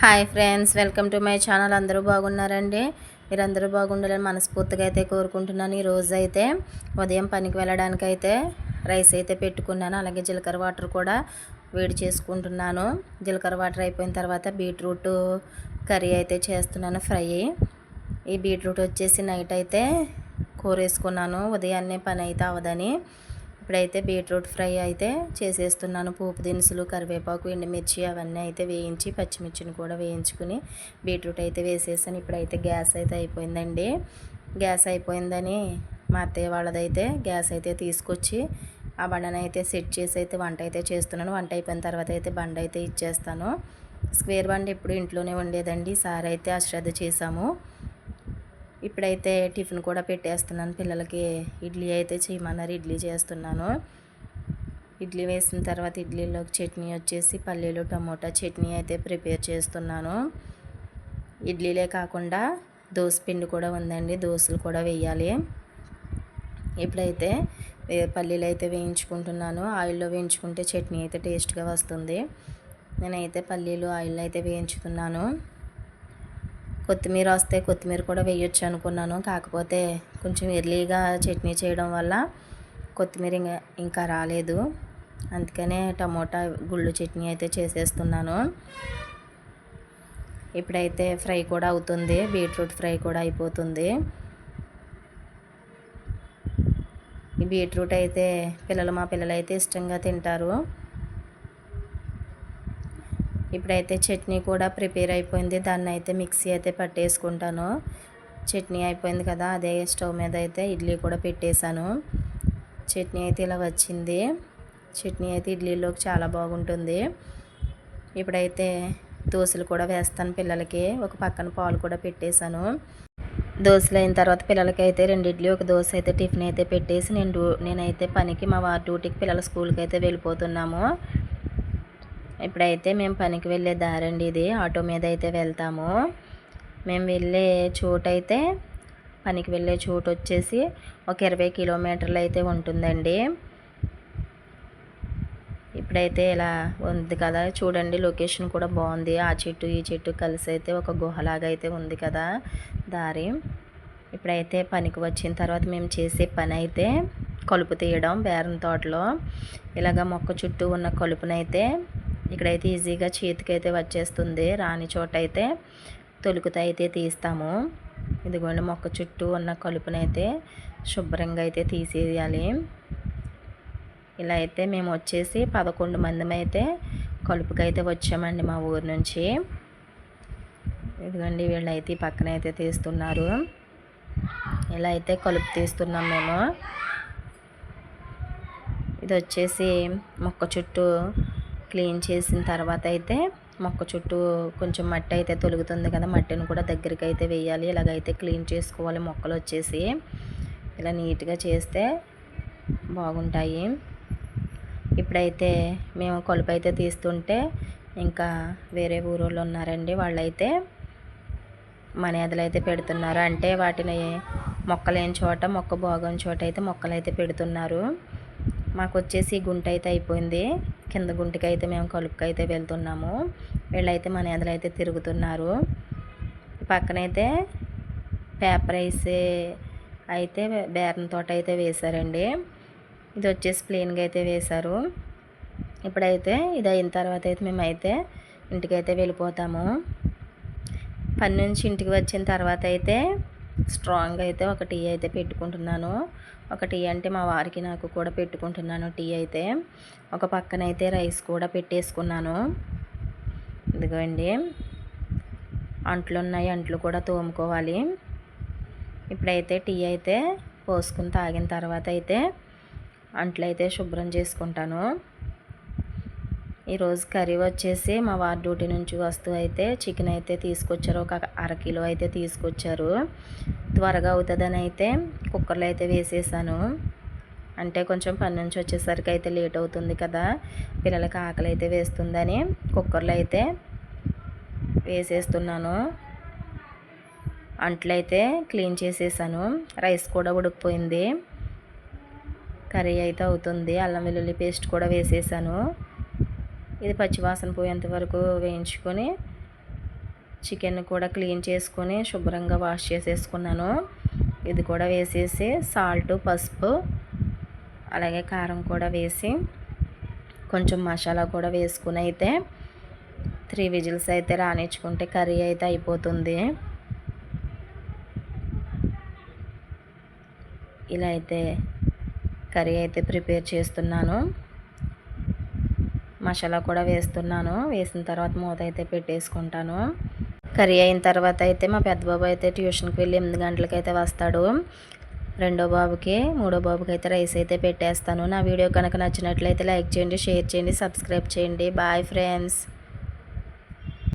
Hi friends, welcome to my channel. అందరూ బాగున్నారండి? మీరందరూ బాగుండాలని మనస్ఫూర్తిగా అయితే కోరుకుంటున్నాను. ఈరోజు అయితే ఉదయం పనికి వెళ్ళడానికైతే రైస్ అయితే పెట్టుకున్నాను. అలాగే జీలకర్ర వాటర్ కూడా వేడి చేసుకుంటున్నాను. జీలకర్ర వాటర్ అయిపోయిన తర్వాత బీట్రూట్ కర్రీ అయితే చేస్తున్నాను, ఫ్రై. ఈ బీట్రూట్ వచ్చేసి నైట్ అయితే కూర వేసుకున్నాను, ఉదయాన్నే పని అయితే అవ్వదని. ఇప్పుడైతే బీట్రూట్ ఫ్రై అయితే చేసేస్తున్నాను. పోపు దినుసులు, కరివేపాకు, ఎండుమిర్చి అవన్నీ అయితే వేయించి, పచ్చిమిర్చిని కూడా వేయించుకుని బీట్రూట్ అయితే వేసేసాను. ఇప్పుడైతే గ్యాస్ అయితే అయిపోయిందండి. గ్యాస్ అయిపోయిందని మా అత్తయ్య వాళ్ళదైతే గ్యాస్ అయితే తీసుకొచ్చి ఆ బండను అయితే సెట్ చేసి అయితే వంట అయితే చేస్తున్నాను. వంట అయిపోయిన తర్వాత అయితే బండ అయితే ఇచ్చేస్తాను. స్క్వేర్ బండ ఎప్పుడు ఇంట్లోనే ఉండేదండి, సార్ అయితే అశ్రద్ధ చేశాము. ఇప్పుడైతే టిఫిన్ కూడా పెట్టేస్తున్నాను. పిల్లలకి ఇడ్లీ అయితే చేయమన్నారు, ఇడ్లీ చేస్తున్నాను. ఇడ్లీ వేసిన తర్వాత ఇడ్లీలోకి చట్నీ వచ్చేసి పల్లీలు టమోటా చట్నీ అయితే ప్రిపేర్ చేస్తున్నాను. ఇడ్లీలే కాకుండా దోశ పిండి కూడా ఉందండి, దోశలు కూడా వేయాలి. ఇప్పుడైతే పల్లీలు అయితే వేయించుకుంటున్నాను. ఆయిల్లో వేయించుకుంటే చట్నీ అయితే టేస్ట్గా వస్తుంది. నేనైతే పల్లీలు ఆయిల్ అయితే వేయించుతున్నాను. కొత్తిమీర వస్తే కొత్తిమీర కూడా వేయొచ్చు అనుకున్నాను, కాకపోతే కొంచెం ఎర్లీగా చట్నీ చేయడం వల్ల కొత్తిమీర ఇంకా రాలేదు. అందుకనే టమోటా గుళ్ళు చట్నీ అయితే చేసేస్తున్నాను. ఇప్పుడైతే ఫ్రై కూడా అవుతుంది, బీట్రూట్ ఫ్రై కూడా అయిపోతుంది. ఈ బీట్రూట్ అయితే మా పిల్లలు అయితే ఇష్టంగా తింటారు. ఇప్పుడైతే చట్నీ కూడా ప్రిపేర్ అయిపోయింది, దాన్ని అయితే మిక్సీ అయితే పట్టేసుకుంటాను. చట్నీ అయిపోయింది కదా, అదే స్టవ్ మీద అయితే ఇడ్లీ కూడా పెట్టేశాను. చట్నీ అయితే ఇలా వచ్చింది. చట్నీ అయితే ఇడ్లీలోకి చాలా బాగుంటుంది. ఇప్పుడైతే దోశలు కూడా వేస్తాను పిల్లలకి. ఒక పక్కన పాలు కూడా పెట్టేశాను. దోశలు అయిన తర్వాత పిల్లలకి అయితే 2 ఇడ్లీ, ఒక దోశ అయితే టిఫిన్ అయితే పెట్టేసి నేనైతే పనికి, మా వారి డ్యూటీకి, పిల్లల స్కూల్కి అయితే వెళ్ళిపోతున్నాము. ఇప్పుడైతే మేము పనికి వెళ్ళే దారండి ఇది. ఆటో మీద అయితే వెళ్తాము. మేము వెళ్ళే చోటు అయితే, పనికి వెళ్ళే చోటు వచ్చేసి ఒక 20 కిలోమీటర్లు అయితే ఉంటుందండి. ఇప్పుడైతే ఇలా ఉంది కదా, చూడండి లొకేషన్ కూడా బాగుంది. ఆ చెట్టు ఈ చెట్టు కలిసి అయితే ఒక గుహలాగా అయితే ఉంది కదా దారి. ఇప్పుడైతే పనికి వచ్చిన తర్వాత మేము చేసే పని అయితే కలుపు తీయడం. బేరం తోటలో ఇలాగ మొక్క చుట్టూ ఉన్న కలుపునైతే ఇక్కడైతే ఈజీగా చేతికైతే వచ్చేస్తుంది. రాని చోట అయితే తొలుకుత అయితే తీస్తాము. ఇదిగోండి, మొక్క చుట్టూ ఉన్న కలుపునైతే శుభ్రంగా అయితే తీసేయాలి. ఇలా అయితే మేము వచ్చేసి 11 మంది అయితే కలుపుకైతే వచ్చామండి మా ఊరు నుంచి. ఇదిగోండి, వీళ్ళైతే ఈ పక్కన అయితే తీస్తున్నారు. ఇలా అయితే కలుపు తీస్తున్నాం మేము. ఇది వచ్చేసి మొక్క చుట్టూ క్లీన్ చేసిన తర్వాత అయితే మొక్క చుట్టూ కొంచెం మట్టి అయితే తొలుగుతుంది కదా, మట్టిని కూడా దగ్గరికి అయితే వేయాలి. ఇలాగైతే క్లీన్ చేసుకోవాలి. మొక్కలు వచ్చేసి ఇలా నీట్గా చేస్తే బాగుంటాయి. ఇప్పుడైతే మేము కలుపు అయితే తీస్తుంటే ఇంకా వేరే ఊరోళ్ళు ఉన్నారండి, వాళ్ళైతే మనేదలు అయితే పెడుతున్నారు. అంటే వాటిని మొక్కలేని చోట, మొక్క బాగోని చోట అయితే మొక్కలు అయితే పెడుతున్నారు. మాకు వచ్చేసి గుంట అయితే అయిపోయింది. కింద గుంటకి అయితే మేము కలుపుకైతే వెళ్తున్నాము. వీళ్ళైతే మన ఎదలు అయితే తిరుగుతున్నారు. పక్కనైతే పేపర్ వేసే అయితే బేరం తోట అయితే వేశారండి. ఇది వచ్చేసి ప్లెయిన్గా అయితే వేశారు. ఇప్పుడైతే ఇది అయిన తర్వాత అయితే మేమైతే ఇంటికైతే వెళ్ళిపోతాము. పని నుంచి ఇంటికి వచ్చిన తర్వాత అయితే స్ట్రాంగ్ అయితే ఒక టీ అయితే పెట్టుకుంటున్నాను. ఒక టీ అంటే మా వారికి నాకు కూడా పెట్టుకుంటున్నాను టీ అయితే. ఒక పక్కనైతే రైస్ కూడా పెట్టేసుకున్నాను. ఇదిగోండి, అంట్లు ఉన్నాయి, అంట్లు కూడా తోముకోవాలి. ఇప్పుడైతే టీ అయితే పోసుకుని తాగిన తర్వాత అయితే అంట్లు అయితే శుభ్రం చేసుకుంటాను. ఈరోజు కర్రీ వచ్చేసి మా వారి డ్యూటీ నుంచి వస్తూ అయితే చికెన్ అయితే తీసుకొచ్చారు. ఒక 1/2 కిలో అయితే తీసుకొచ్చారు. త్వరగా అవుతుందని అయితే కుక్కర్లో అయితే వేసేసాను. అంటే కొంచెం పని నుంచి వచ్చేసరికి అయితే లేట్ అవుతుంది కదా, పిల్లలకి ఆకలి అయితే వేస్తుందని కుక్కర్లో అయితే వేసేస్తున్నాను. అంట్లయితే క్లీన్ చేసేసాను. రైస్ కూడా ఉడికిపోయింది. కర్రీ అయితే అవుతుంది. అల్లం వెల్లుల్లి పేస్ట్ కూడా వేసేసాను. ఇది పచ్చివాసన పోయేంత వరకు వేయించుకొని చికెన్ కూడా క్లీన్ చేసుకొని శుభ్రంగా వాష్ చేసేసుకున్నాను. ఇది కూడా వేసేసి సాల్ట్, పసుపు అలాగే కారం కూడా వేసి కొంచెం మసాలా కూడా వేసుకుని అయితే 3 విజిల్స్ అయితే రానిచ్చుకుంటే కర్రీ అయితే అయిపోతుంది. ఇలా అయితే కర్రీ అయితే ప్రిపేర్ చేస్తున్నాను. మసాలా కూడా వేస్తున్నాను. వేసిన తర్వాత మూత అయితే పెట్టేసుకుంటాను. కర్రీ అయిన తర్వాత అయితే మా పెద్ద బాబు అయితే ట్యూషన్కి వెళ్ళి 8 గంటలకైతే వస్తాడు. రెండో బాబుకి, మూడో బాబుకి అయితే రైస్ అయితే పెట్టేస్తాను. నా వీడియో కనుక నచ్చినట్లయితే లైక్ చేయండి, షేర్ చేయండి, సబ్స్క్రైబ్ చేయండి. Bye friends.